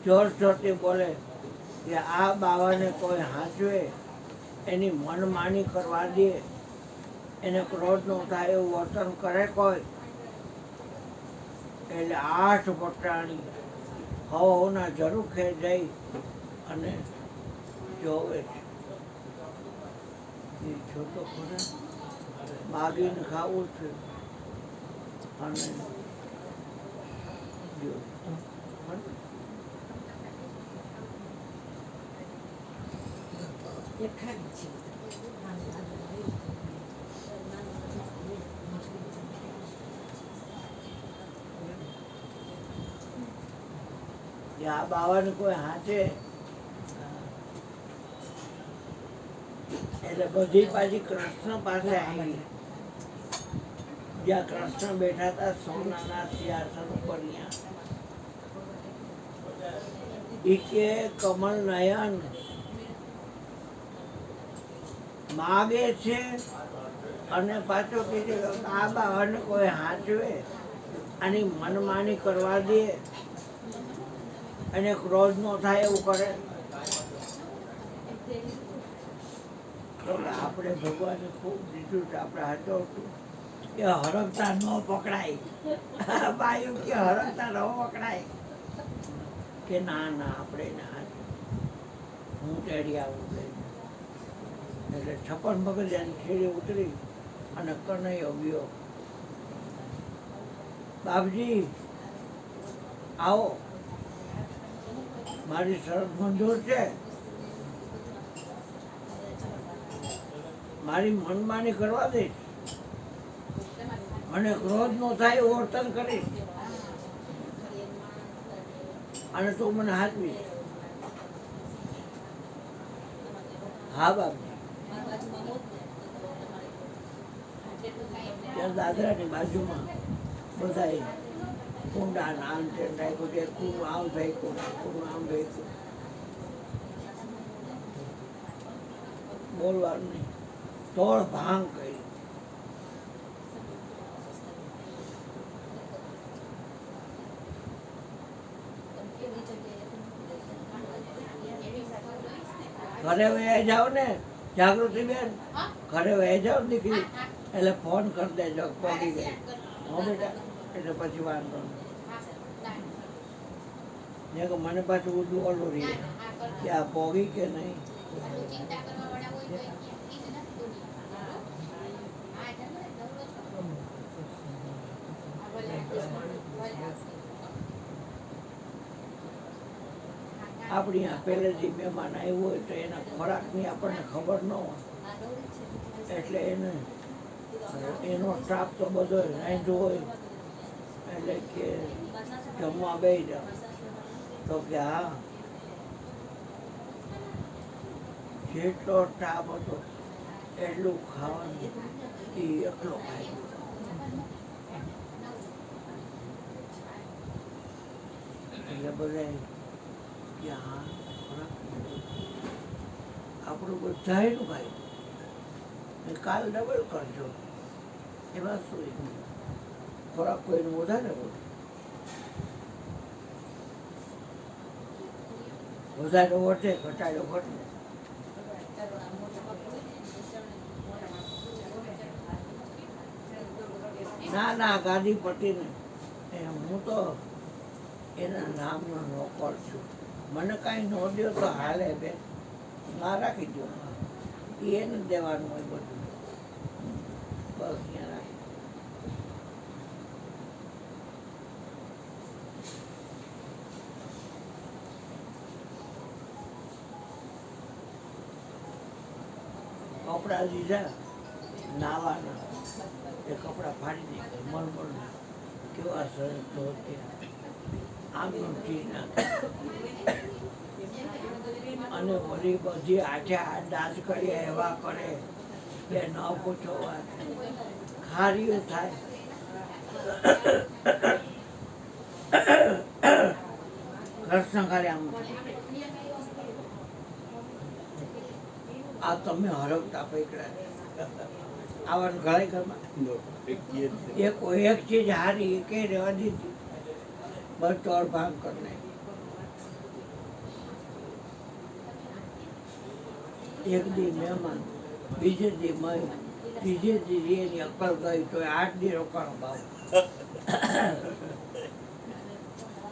જોર જોરથી બોલે કે આ બાવાને કોઈ હાંચવે, એની મનમાની કરવા દે, એને ક્રોધ ન થાય એવું વર્તન કરે કોઈ, એટલે 8 પટાણી હવના ઝરૂખે જઈ અને જોવે છે. એ જોતો ખરે માગીને ખાવું છે અને આ બાવાને કોઈ હાંચે એટલે બધી પાછી કૃષ્ણ પાસે આવી, જ્યાં કૃષ્ણ બેઠા હતા સોનાના સિંહાસન ઉપર. કે કમલ નયન માગે છે અને પાછો કીધું આ બાવાને કોઈ હાંચવે, આની મનમાની કરવા દે, અને ક્રોધ ન થાય એવું કરે. આપણે ભગવાને ખૂબ દીધું છે, આપણે હાચવતું કે હરકતા ન પકડાય. બાયું કે હરકતા ન પકડાય કે ના ના આપણે ના, હું તેડી આવું. એટલે 56 મગજની સીડી ઉતરી અને કનૈયો ગયો. બાપજી આવો, મારી શરત મંજૂર છે, મારી મનમાની કરવા દઈશ, મને ક્રોધ નો થાય એવું વર્તન કરીશ, અને તું મને હાચવીશ. હા બાપજી. ત્યાં દાદરાની બાજુમાં બધા કુંડા આમ તેમ રાખ્યું છે, કુંડું આમ થઈ કુંડું આમ થઈ, બોલવાનું નહીં, તોડ ભાંગ કરી. ઘરે વહી જાઓ ને જાગૃતિ બેન, ઘરે વહી જાઓ દીકરી, એટલે ફોન કરી દેજો પહોંચી ગઈ. હો બેટા, એટલે પછી વાંધો નહીં. કે મને પાછું બધું ઓલું રહી કે આ પોગી કે નહીં. આપણી આ પહેલેથી મહેમાન આવ્યું હોય તો એના ખોરાકની આપણને ખબર ન હોય, એટલે એનો સ્ટાફ તો બધો રાંધ્યો હોય, એટલે કે જમવા બેસી જાઓ તો કે હા, જેટલો સ્ટાફ હતો એટલું ખાવાનું એ એકલો ખાય. એટલે બધા આપણું બધાનું ખાય, કાલ ડબલ કરજો, એમાં શું ખોરાક કોઈનું વધારે હોય, વધારે વધે ઘટાડો ઘટે. ના ના ગાદીપતિ ને હું તો એના નામનો નોકર છું, મને કાંઈ ન દો તો હાલે બેન, ના રાખી દો, એને દેવાનું હોય બધું, બસ ત્યાં રાખી. કપડાં લીધા નાવાના, એ કપડાં ફાડી નાખ્યા મલમલના, કેવા સરસ ધોતિયા, આમનું ચી નાખે, અને વળી બધી આઠે આઠ ડાન્સ કરીએ એવા કરે કે ન પૂછો વાત, ખારીયું થાય. કૃષ્ણ ખાલી આમ આ તમે હરકતા પકડ્યા આવવાનું ઘરે ઘરમાં એક ચીજ હારી કે રહેવા દીધી, બસ તોડ ભાગ કરી નાખી. એક દી મહેમાન, બીજે દી મય, ત્રીજે દી એની અક્કલ ગઈ તો 8 દી રોકાણો બાપ.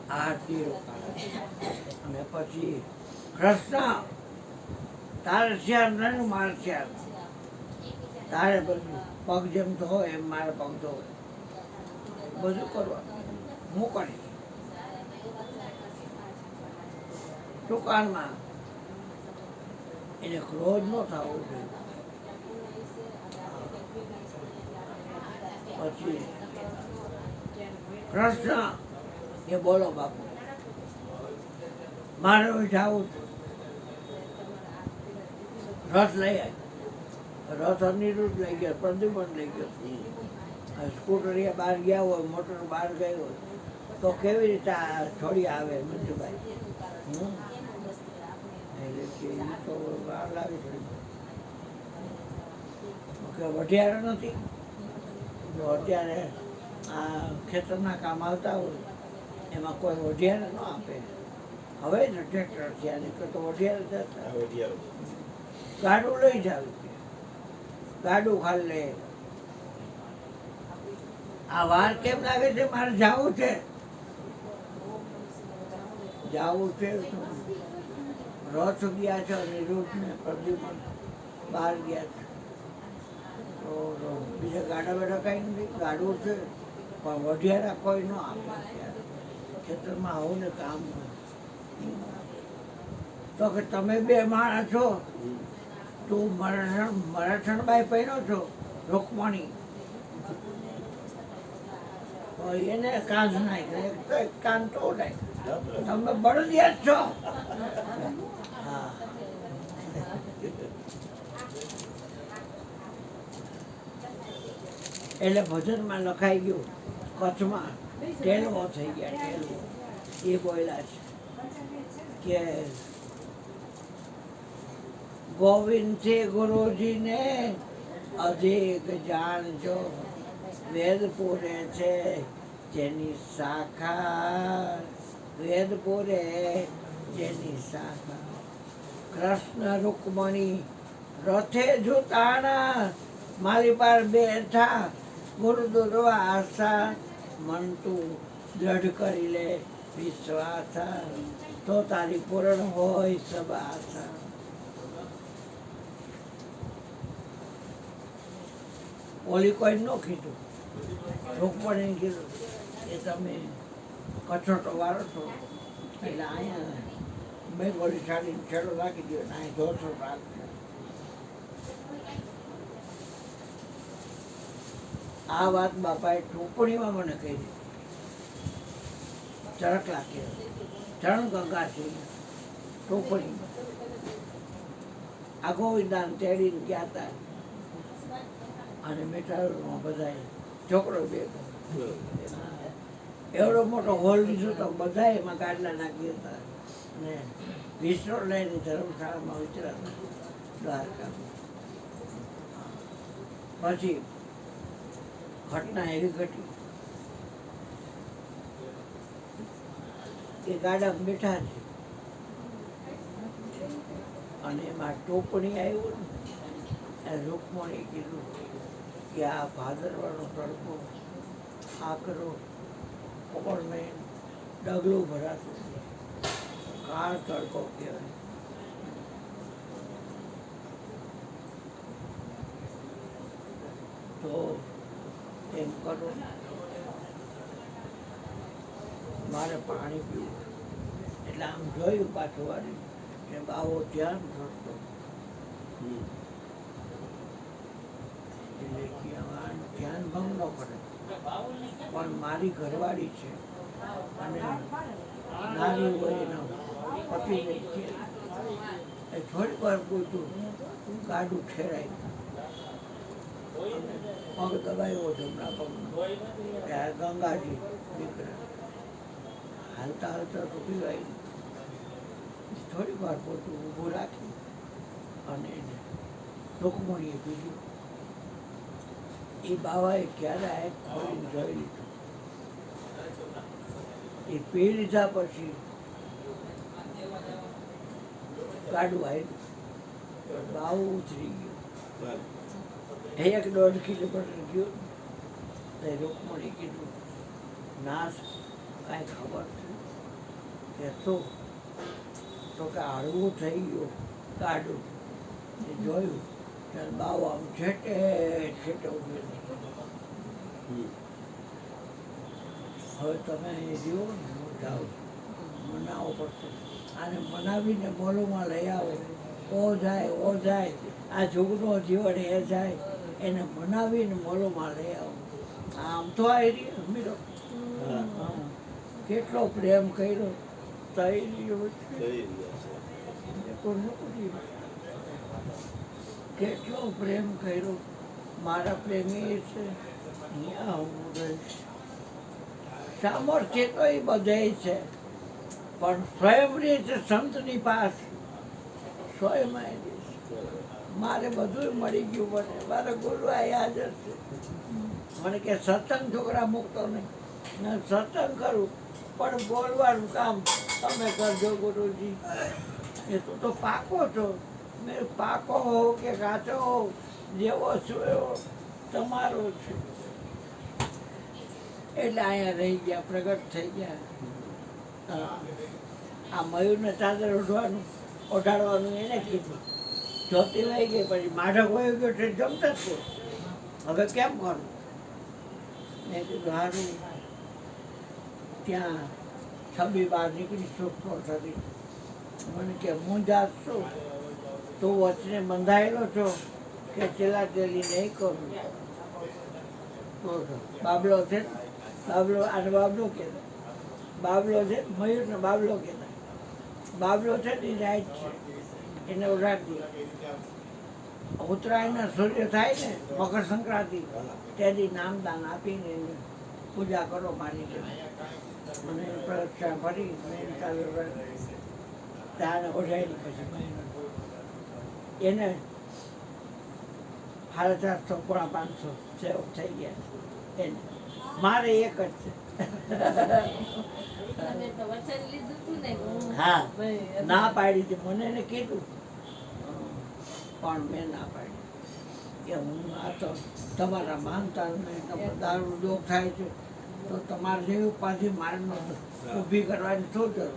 8 દી રોકાણો. અને પછી કૃષ્ણ તારે શિયાળ નહીં, મારે શિયાળ. તારે બધું પગ જેમ ધોય એમ મારે પગ ધોય, બધું કરવાનું હું કરીશ. દુકાનમાં એને ક્રોધ ન થવો જોઈએ. પછી કૃષ્ણ એ બોલો બાપુ મારે જાવું રથ લઈ આવી. રથ અનિરુદ્ધ લઈ ગયો, પ્રદ્યુમન લઈ ગયો. સ્કૂટરિયા બહાર ગયા હોય, મોટર બહાર ગઈ હોય તો કેવી રીતે છોડી આવે મંજુભાઈ? એટલે કે એ તો બહાર લાવી થોડી વઢિયાર નથી. જો અત્યારે આ ખેતરના કામ આવતા હોય એમાં કોઈ વઢિયાર ન આપે. હવે જ ટ્રેક્ટર થયા ને તો વઢિયાર જતા ગાડું લઈ જાવ, ગાડું ખાલી લે. આ વાર કેમ લાગે છે? મારે જાવું છે, જાવું છે. રથ ગયા છે અનિરુદ્ધ ને પ્રદ્યુમન બહાર ગયા છે. તો બીજા ગાડા બેડા કઈ નથી, ગાડું છે પણ વઢિયારા કોઈ ન આપે. ખેતરમાં આવું ને કામ તો કે તમે બે માણસ છો, તું મરાઠણબાઈ પહેર્યો છો રૂકમણી, તો એને કાંધ નાખે, કાન તોડાય. તમે બળદિયા જ છો. હા, એટલે ભજનમાં લખાઈ ગયું, કચ્છમાં ટેલવો થઈ ગયા. ટેલવો એ બોલ્યા છે કે ગોવિંદ છે ગુરુજીને અધિક જાણજો, વેદ પૂરે છે જેની શાખા, વેદ પૂરે જેની શાખા. કૃષ્ણ રૂકમણી રથે જુતાણા, મારી પાર બેઠા ગુરુ દુર્વા આશા. મન તું દ્રઢ કરી લે વિશ્વાસા, તો તારી પૂર્ણ હોય સબ આશા. ઓલી કોઈ ન કીધું, રૂકમણીને કીધું એ તમે કચોટો વાળો છો એટલે અહીંયા બેંગોલી સાડીને છેડો રાખી દો ને અહીં ધોસો રાખજો. આ વાત બાપાએ ટિપ્પણીમાં મને કહી દીધી. ચરક લાગે ચરણ ગંગા છે ટિપ્પણીમાં. આ ગોવિંદાને તેડીને ગયા હતા અને મેટાડોરમાં બધા છોકરો બેઠો. એવડો મોટો હોલ લીધો તો બધા એમાં ગાડલા નાખી હતા અને વિશ્વ લઈને ધર્મશાળામાં વિચરાતા દ્વારકામાં. પછી ઘટના એવી ઘટી કે ગાડામાં બેઠા છે અને એમાં ટોપણી આવ્યું ને રૂકમણી કીધું કે આ ભાદરવાનો તડકો આકરો પકડને ડગલું ભરાતું કાળ તડકો કહેવાય. તો એમ કરો મારે પાણી પીવું. એટલે આમ જોયું પાછું વાળી ને બાવો ધ્યાન કરતો એટલે કે ધ્યાન ભંગ ન કરે પણ મારી ઘરવાળી છે અને નાની હોય એના પતિને છે એ થોડીક વાર પૂછતું ગાડું ઠેરાય પગ દબાયો જમણા પગનો ત્યારે ગંગાજી દીકરા હાલતા હાલતા તો પીવાય. થોડીક વાર પોતું ઊભું રાખી અને એને રૂકમણીએ પીધું. એ બાવાએ ક્યારે આ ખોલીને જોઈ લીધું. એ પી લીધા પછી ગાડું આવ્યું ભાવ ઉતરી ગયો. 1-1.5 કિલોમીટર ગયો ને રૂકમણી કીધું નાશ કાંઈ ખબર છે કે શું? તો કે હળવું થઈ ગયું કાઢું એ જોયું કે બાવ આમ છેટે છેટે ઉભી રહી. હવે તમે અહીં જીવો ને હું જાઉં મનાવવો પડશે. આને મનાવીને મોલોમાં લઈ આવો. ઓ જાય આ જોગનો જીવન એ જાય એને મનાવીને મોલોમાં લઈ આવો. આમ તો આવી રહી મીરો કેટલો પ્રેમ કર્યો થઈ રહ્યો કેટલો પ્રેમ કર્યો. મારા પ્રેમી છે અહીંયા હું રહીશ. સામર્થ્ય તો એ બધે છે પણ સ્વયં રીતે સંતની પાસ સ્વયં મારે બધું મળી ગયું. મને મારા ગુરુ આ યાદ હશે. મને કે સત્સંગ છોકરા મૂકતો નહીં ને સત્સંગ કરું પણ બોલવાનું કામ તમે કરજો ગુરુજી. એ તો પાકો છો. મેં પાકો હો કે કાચો હો જેવો છું એવો તમારો છે. એટલે અહીંયા રહી ગયા પ્રગટ થઈ ગયા. આ મયુરને ચાદર ઓઢાડવાનું એને કીધું. જ્યોતિ લઈ ગઈ પછી માઢક વહી ગયો છે જમતા જ હવે કેમ કરું? મેં કીધું હારું. ત્યાં છબી બહાર નીકળી સુખનો થતી. મને કે હું જાત છું તું વચને બંધાયેલો છો કે ચેલાચેલી નહીં કરું. તો બાબલો છે બાબલો આને બાબલો કહેવાય. બાબલો છે મયુરને બાબલો કહેવાય. બાબલો છે ને રાઈટ છે એને ઓઢાડતી. ઉત્તરાયણના સૂર્ય થાય ને મકર સંક્રાંતિ તેથી નામદાન આપીને એને પૂજા કરો મારી છે. મને પ્રદક્ષિણા ફરી ચાલુ ત્યાં ઓઢાડી પછી એને 450 પોણા 500 સેવક થઈ ગયા. એને મારે એક જ છે. હા ના પાડી હતી. મને એને કીધું પણ મેં ના પાડી કે હું આ તો તમારા માનતા નહીં. તમારે દારૂ દોગ થાય છે તો તમારે જેવી ઉપાધિ મારે ઊભી કરવાની શું જરૂર?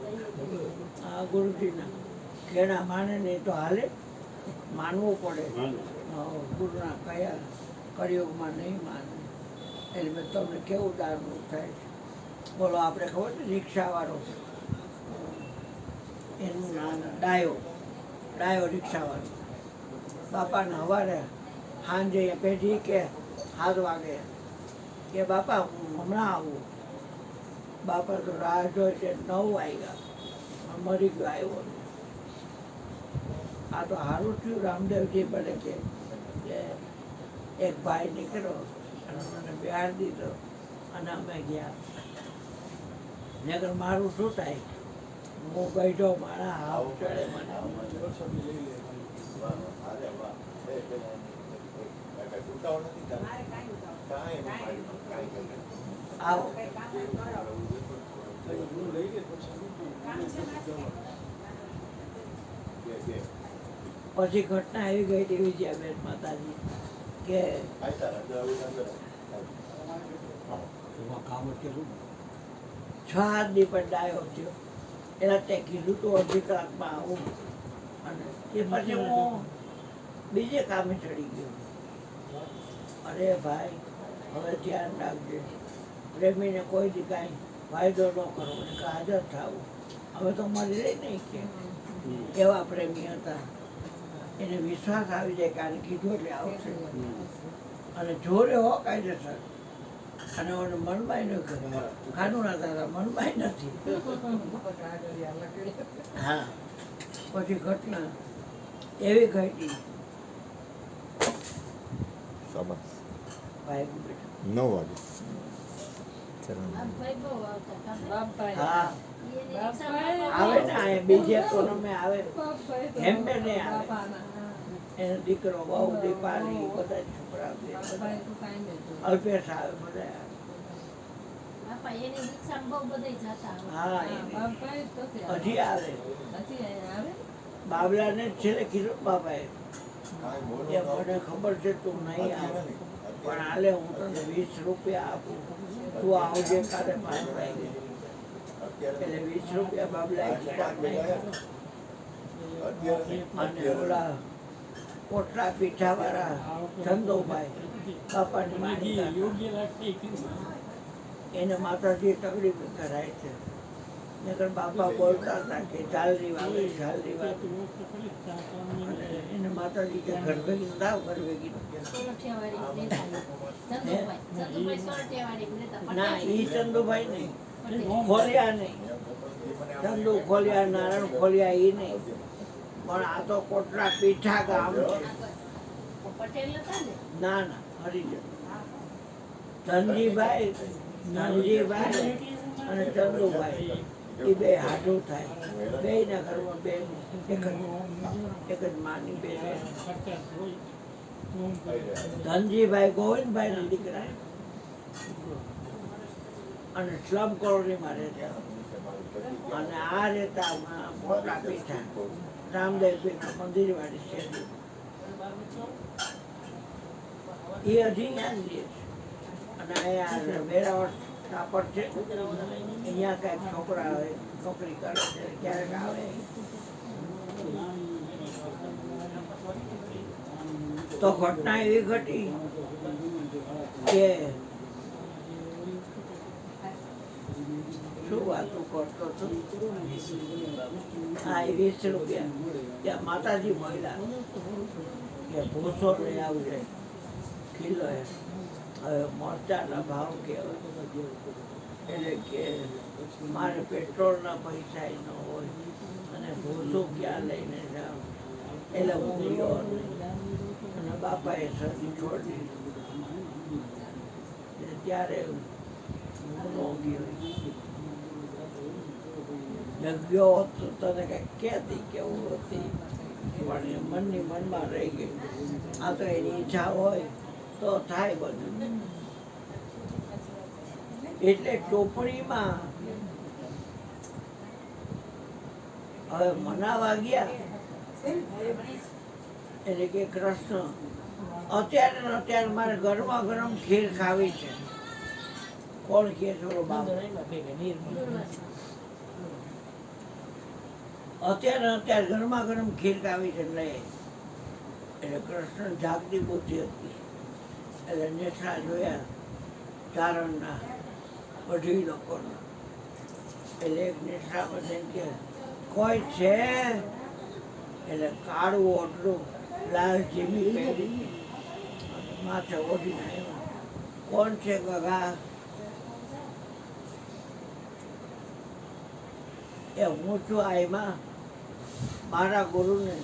આ ગુરુજીના કેણા માને નહીં તો હાલે. માનવું પડે. ગુરુના કયા કળિયુગમાં નહીં માને. એટલે મેં તમને કેવું દારૂ થાય છે. બોલો આપણે ખબર છે રિક્ષાવાળો એનું નામ ડાયો રિક્ષાવાળો. બાપાને સવારે સાંજે પેઢી કે 7 વાગે કે બાપા હું હમણાં આવું. બાપા તો રાહ જોઈ છે 9 વાગ્યા મરી ગયો આવ્યો. આ તો સારું થયું રામદેવજી બને કે એક ભાઈ નીકળ્યો અને મને બિહાર દીધો અને અમે ગયા. નગર મારું શું થાય? હું ગઈઢો મારા હાવ ચડે મને. આવો પછી ઘટના આવી ગઈ હતી વિજયાબેન માતાજી કે 6-7 દી પણ ડાયો થયો. એના તે કીધું તો અડધી કલાકમાં આવું. અને એ પછી હું બીજે કામે ચડી ગયો. અરે ભાઈ હવે ધ્યાન રાખજે. પ્રેમીને કોઈ દી કાંઈ વાયદો ન કરવો ને કે હાજર થવું. હવે તો મળી રહી નહીં કે એવા પ્રેમી હતા. એને વિશ્વાસ આવી જાય કે આને કીધું એટલે આવશે. અને જોરે હો કાયદેસર. અને મનમાં ન કરે ખાનું ના તારા મનમાં નથી. હા પછી ઘટના એવી ઘટી. ભાઈ 9 વાગે હા આવે ને આ બીજે કોનમે આવે હેમ્બે ને આવે. એનો દીકરો બહુ દીપાલી બધા છોકરા અલ્પેશ આવે બધા. હા હજી આવે. બાબલાને છેલ્લે કીધું બાપાએ કે મને ખબર છે તું નહીં આવ, પણ હાલે હું તને 20 રૂપિયા આપું, તું આવજે કાલે 5 વાગે. એટલે 20 રૂપિયા બાબલાએ ખોટ નાખ્યા. અને ઓલા પોટલા પીઠા વાળા ચંદુભાઈ બાપાની માની એને માતાજી તકલીફ કરાય છે. નકર બાપા બોલતા હતા કે ઝાલરી વાવે ઝાલરી વાવે, અને એને માતાજી કે ઘર ભેગી દાવ ઘર ભેગી ના ઈ ચંદુભાઈ નહીં, ખોલ્યા નહીં, ચંદુ ખોલ્યા નારાયણ ખોલ્યા ઈ નહીં, પણ આ તો કોટલા પીઠા ગામ છે. ના ના હરિજન ધનજીભાઈ અને ચંદુભાઈ એ બે હાથું થાય. બે ના ઘરમાં બે એક જ માની બે. ધનજીભાઈ ગોવિંદભાઈ ના દીકરા અને સ્લમ કોલોનીમાં રહેતા, અને આ રહેતા મોટા પીઠા રામદેવભાઈ મંદિર વાળી છે. એ હજી યાદ રહે છે. અને અહીંયા વેરાવળ કાપડ છે, અહીંયા કાંઈક છોકરા હોય નોકરી કરે છે, ક્યારેક આવે. તો ઘટના એવી ઘટી કે શું વાતું કરતો હતો. હા, એ 20 રૂપિયા ત્યાં માતાજી મળ્યા કે ભૂસો લઈ આવજે કિલો. હવે મરચાના ભાવ કહેવાય, એટલે કે મારે પેટ્રોલના પૈસા ન હોય અને ભૂસું ક્યાં લઈને જાઉં. એટલે હું ગયો અને બાપાએ સદી છોડી. ત્યારે હું ગયો ગયો તો તને કંઈક કહેતી કેવું હતી, પણ મનની મનમાં રહી ગઈ. આ તો એની ઈચ્છા હોય તો થાય બધું. એટલે ટોપણીમાં હવે મનાવા ગયા, એટલે કે કૃષ્ણ અત્યારે ને અત્યારે મારે ગરમા ગરમ ખીર ખાવી છે. કોણ કે થોડો બાપ અત્યારે ગરમા ગરમ ખીર ખાવી છે લઈ. એટલે કૃષ્ણ જાગતી બુદ્ધિ હતી, એટલે નેસડા જોયા ચારણના અઢી લોકોના. એટલે એક નેસડામાં જઈને કે કોઈ છે? એટલે કાળું ઓટલું લાલ જીમી પહેરી માથે ઓઢીને આવ્યા. કોણ છે ગગા? એ હું છું. આમાં મારા ગુરુને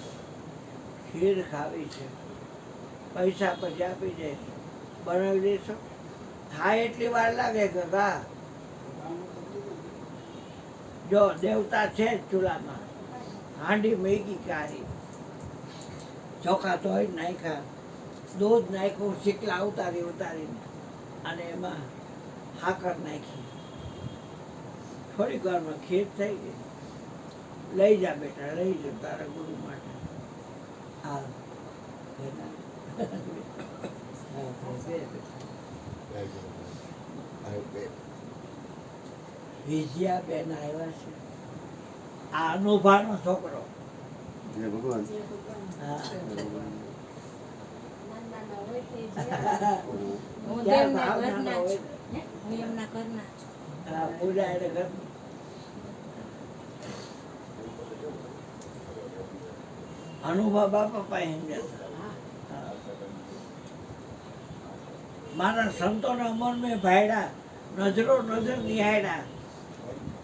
ખીર ખાવી છે, પૈસા પછી આપી દઈશ, બનાવી દઈશો? થાય એટલી વાર લાગે ગગા? જો દેવતા છે જ ચૂલામાં, હાંડી મેગી કાઢી, ચોખા ધોઈ નાખ્યા, દૂધ નાખ્યું, શીકલા ઉતારીને, અને એમાં સાકર નાખી. થોડીક વારમાં ખીર થઈ ગઈ. લઈ જા બેટા, લઈ જા તારા ગુરુ માટે. હા, વિજયા બેન આવ્યા છે, આ અનુભાનો છોકરો. પૂજા એટલે ઘર અનુભવ બાપા પાસે સમજાતા. મારા સંતોના મનને ભાયડા, નજરો નજર નિહાળ્યા.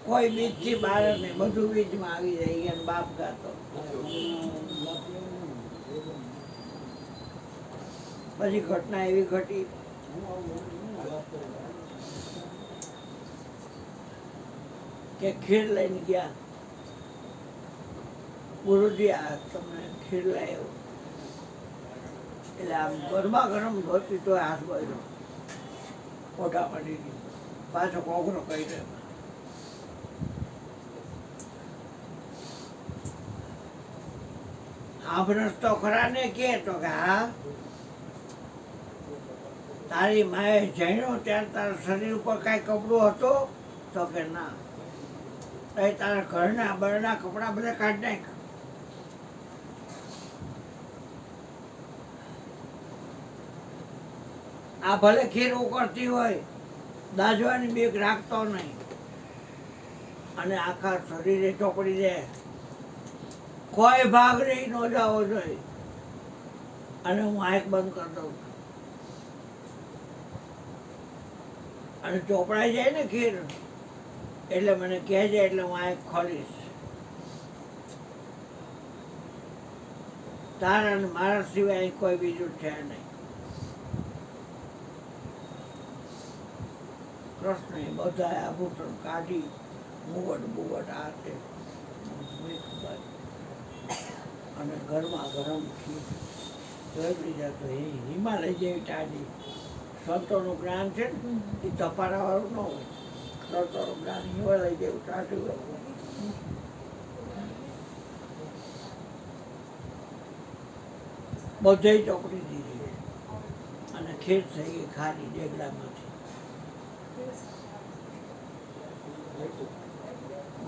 કોઈ બીજથી બહાર નહીં, બધું બીજમાં આવી જાય. એને બાપ ગાતો. પછી ઘટના એવી ઘટી કે ખીર લઈને ગયા. ગુરુજી આ તમને ખીર લાવ્યો. એટલે આમ ગરમા ગરમ ધોતી તો હાથ બાજુ મોઢા પડી ગઈ. પાછો કોગરો કહી દે. આભરસ તો ખરા ને કે તો કે હા તારી માએ જાણ્યો ત્યારે તારા શરીર ઉપર કાંઈ કપડું હતું તો કે ના તો તારા ઘરના બળના કપડાં બધા કાઢી નાખ. આ ભલે ખીર ઉકળતી હોય દાજવાની બીક રાખતો નહીં અને આખા શરીરે ચોપડી દે કોઈ ભાગ રહી ન જવો જોઈએ અને હું આંખ બંધ કરી દઉં અને ચોપડાઈ જાય ને ખીર એટલે મને કહેજે એટલે હું આંખ ખોલીશ. તારા અને મારા સિવાય અહીં કોઈ બીજું છે નહીં. કૃષ્ણએ બધા આભૂષણ કાઢી મુગટ આ તે અને ગરમા ગરમ ખીર જોઈ લીધા તો એ હિમાલય જેવી ટાઢી. સંતોનું જ્ઞાન છે ને એ તપારાવાળું ન હોય. સંતોનું જ્ઞાન હિમાલય જેવું ટાઢું હોય. બધે ચોપડી દીધી અને ખીર થઈ ગઈ ખાલી ડેગડામાંથી.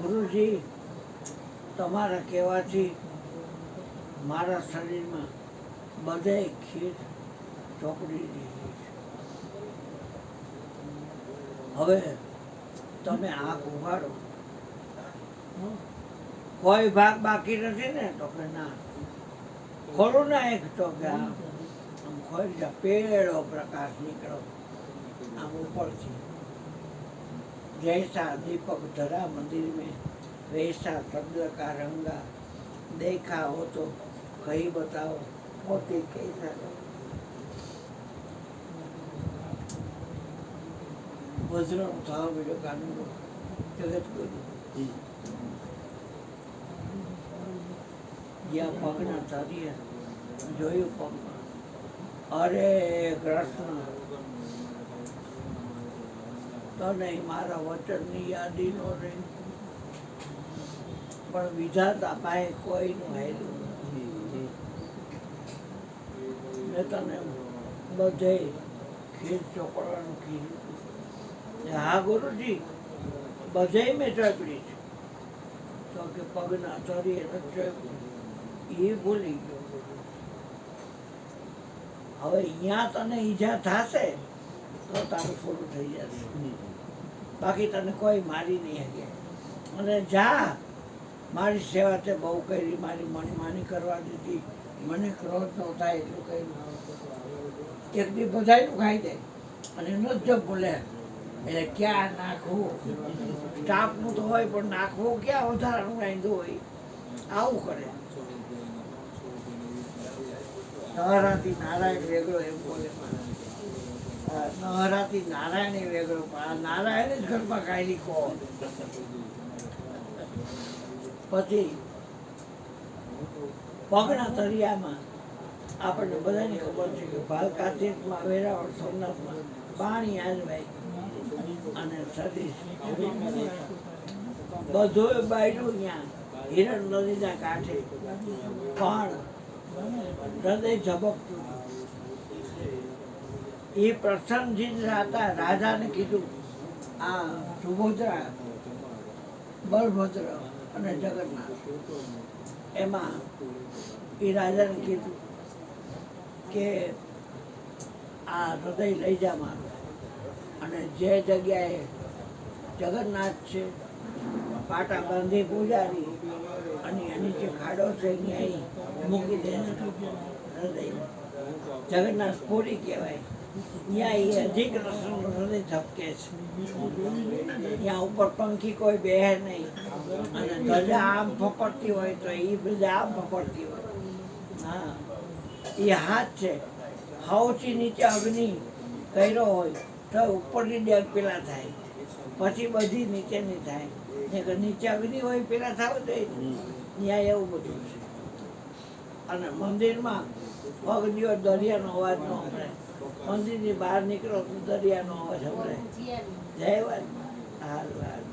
ગુરુજી તમારા કહેવાથી મારા શરીરમાં બધે ખીર ચોપડી દીધી છે. હવે તમે આંખ ઉઘાડો. કોઈ ભાગ બાકી નથી ને તો કે ના ખોલું ના એક તો કે આમ ખોલી જા પેલો પ્રકાશ નીકળો આમ ઉપરથી. जैसा दीपक धरा मंदिर में वैसा शब्द का रंगा देखा हो तो कहीं बताओ होते कैसा. वज्र था विवेकानंद जगत गुरु જ્યાં પગના તરીએ જોયું પગમાં અરે કૃષ્ણ તને મારા વચનની યાદી નો રહી પણ વિધાતા પાસે કોઈનું હેલું મેં તને બધે ખીર ચોપડવાનું કીધું. હા ગુરુજી બધે મેં ચોપડી છે તો કે પગના તરીએ નથી એ ભૂલી ગયો. હવે અહીંયા તને ઈજા થશે તો તારું થોડું થઈ જશે બાકી તને કોઈ મારી નહીં શકે. અને જા મારી સેવા તે બહુ કરી મારી મનમાની કરવા દીધી મને ક્રોધ ન થાય એટલું કહ્યું. એક દી બધાયનું ખાઈ જાય અને ન જ બોલે એટલે ક્યાં નાખવું સ્ટાફનું તો હોય પણ નાખવું ક્યાં વધારાનું રાંધવું હોય આવું કરે. નહરાથી નારાયણ વેગળો એમ બોલે. નહરાથી નારાયણ વેગળો પણ નારાયણ જ ઘરમાં કાઢી કહો. પછી પગના તરિયામાં આપણને બધાની ખબર છે કે ભાલકા તીર્થમાં વેરાવળ સોમનાથમાં પાણી આજવાય અને શરીર બધું બાયડું ત્યાં હિરણ નદીના કાંઠે પણ હૃદય ઝબકતું. એ પ્રસન્નજી હતા. રાજાને કીધું આ સુભદ્રા બલભદ્ર અને જગન્નાથ એમાં એ રાજાને કીધું કે આ હૃદય લઈ જા મારું અને જે જગ્યાએ જગન્નાથ છે પાટા બાંધી પૂજારી અને એની જે ખાડો છે ત્યાં મૂકી દે હૃદય. જગન્નાથ પુરી કહેવાય. ત્યાં એ હજી કૃષ્ણનું હૃદય ઝબકે છે. ત્યાં ઉપર પંખી કોઈ બેહે નહીં અને ધજા આમ ફફડતી હોય તો એ ધજા આમ ફફડતી હોય. હા એ હાથ છે. સૌથી નીચે અગ્નિ કર્યો હોય તો ઉપરની ડેગ પેલા થાય પછી બધી નીચેની થાય. નીચે અગ્નિ હોય પેલા થાવ તો ત્યાં એવું બધું છે. અને મંદિરમાં પગ દિયો દરિયાનો અવાજ ન સંભળાય. મંદિરની બહાર નીકળો તો દરિયાનો અવાજ સંભળાય. જય વાત હાલ હાલ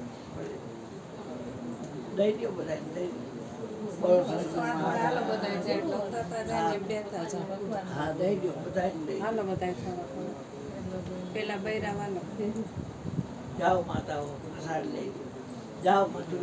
દઈ દો બધા દઈ દો. બોલો કરતા જાય ને એમ બેસતા જાઓ. હા દઈ દો બધાને દઈ દો. હાલો બધાય થોડા થોડા. પેલા બૈરા વાલો. જાઓ માતાઓ પ્રસાદ લઈ દો જાઓ મધુર